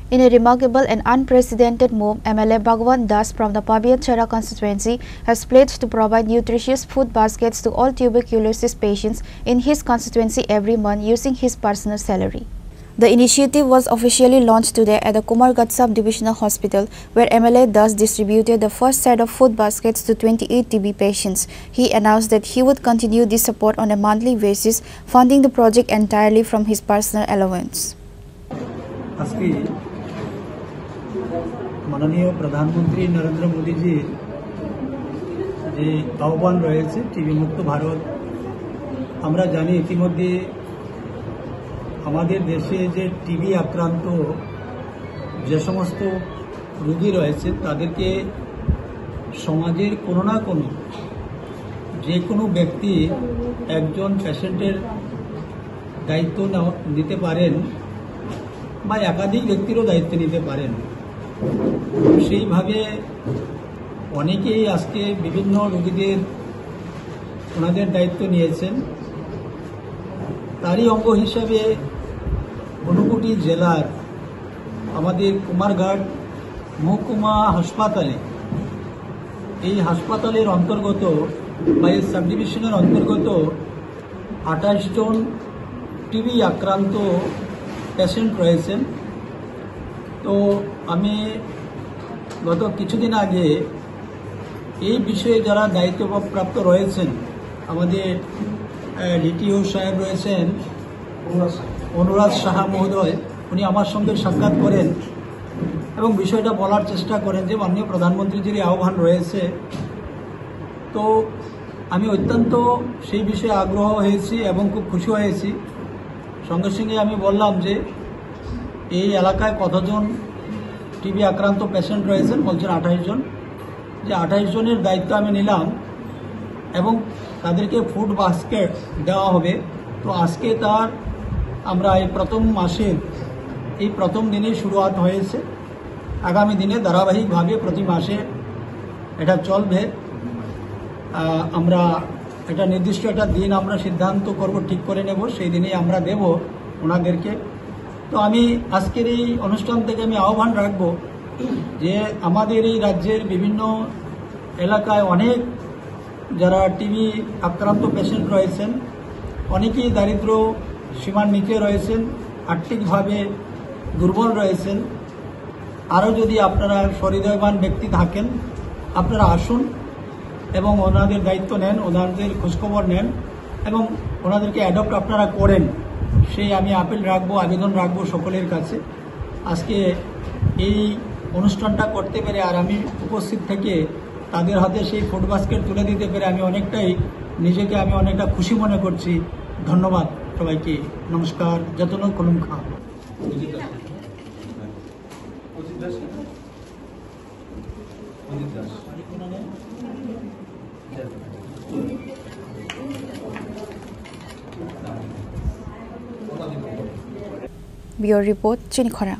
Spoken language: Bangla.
In a remarkable and unprecedented move, MLA Bhagwan Das from the Pabian Chara constituency has pledged to provide nutritious food baskets to all tuberculosis patients in his constituency every month using his personal salary. The initiative was officially launched today at the Kumargat Sub-Divisional Hospital, where MLA Das distributed the first set of food baskets to 28 TB patients. He announced that he would continue this support on a monthly basis, funding the project entirely from his personal allowance. माननीय प्रधानमंत्री नरेंद्र मोदी जी आह्वान रही है टीबी मुक्त भारत আমরা জানি ইতিমধ্যে আমাদের দেশে যে টিবি আক্রান্ত যে সমস্ত রোগী রয়েছে তাদেরকে সমাজের কোনো না কোনো যে কোনো ব্যক্তি একজন পেশেন্টের দায়িত্ব নিতে পারেন বা একাধিক ব্যক্তিরও দায়িত্ব নিতে পারেন সেইভাবে অনেকেই আজকে বিভিন্ন রোগীদের ওনাদের দায়িত্ব নিয়েছেন তারই অঙ্গ হিসেবে ঊনকোটি জেলার আমাদের কুমারঘাট মহকুমা হাসপাতালে এই হাসপাতালের অন্তর্গত বা এই সাব ডিভিশনের অন্তর্গত 28 জন টিবি আক্রান্ত পেশেন্ট রয়েছেন তো আমি গত কিছুদিন আগে এই বিষয়ে যারা দায়িত্বপ্রাপ্ত রয়েছেন আমাদের ডিটিও সাহেব রয়েছেন অনুরাগ সাহা মহোদয় উনি আমার সঙ্গে সাক্ষাৎ করেন এবং বিষয়টা বলার চেষ্টা করেন যে মাননীয় প্রধানমন্ত্রীজির আহ্বান রয়েছে তো আমি অত্যন্ত সেই বিষয়ে আগ্রহ হয়েছি এবং খুব খুশি হয়েছি সঙ্গে সঙ্গে আমি বললাম যে এই এলাকায় কতজন টিবি আক্রান্ত পেশেন্ট রয়েছেন বলছেন 28 জন যে 28 জনের দায়িত্ব আমি নিলাম এবং তাদেরকে ফুড বাস্কেট দেওয়া হবে তো আজকে তার আমরা এই প্রথম মাসের এই প্রথম দিনেই শুরুয়াত হয়েছে আগামী দিনে ধারাবাহিকভাবে প্রতি মাসে এটা চলবে আমরা এটা নির্দিষ্ট একটা দিন আমরা সিদ্ধান্ত করব ঠিক করে নেব সেই দিনেই আমরা দেব ওনাদেরকে তো আমি আজকের এই অনুষ্ঠান থেকে আমি আহ্বান রাখব যে আমাদের এই রাজ্যের বিভিন্ন এলাকায় অনেক যারা টিবি আক্রান্ত পেশেন্ট রয়েছেন অনেকেই দারিদ্র সীমার নিচে রয়েছেন আর্থিকভাবে দুর্বল রয়েছেন আরও যদি আপনারা সহৃদয়বান ব্যক্তি থাকেন আপনারা আসুন এবং ওনাদের দায়িত্ব নেন ওনাদের খোঁজখবর নেন এবং ওনাদেরকে অ্যাডপ্ট আপনারা করেন সেই আমি আপিল রাখবো আবেদন রাখবো সকলের কাছে আজকে এই অনুষ্ঠানটা করতে পেরে আর আমি উপস্থিত থেকে তাদের হাতে সেই ফুড বাস্কেট তুলে দিতে পেরে আমি অনেকটাই নিজেকে আমি অনেকটা খুশি মনে করছি ধন্যবাদ সবাইকে নমস্কার যতন কলম খা Bureau Report, Chinikhara.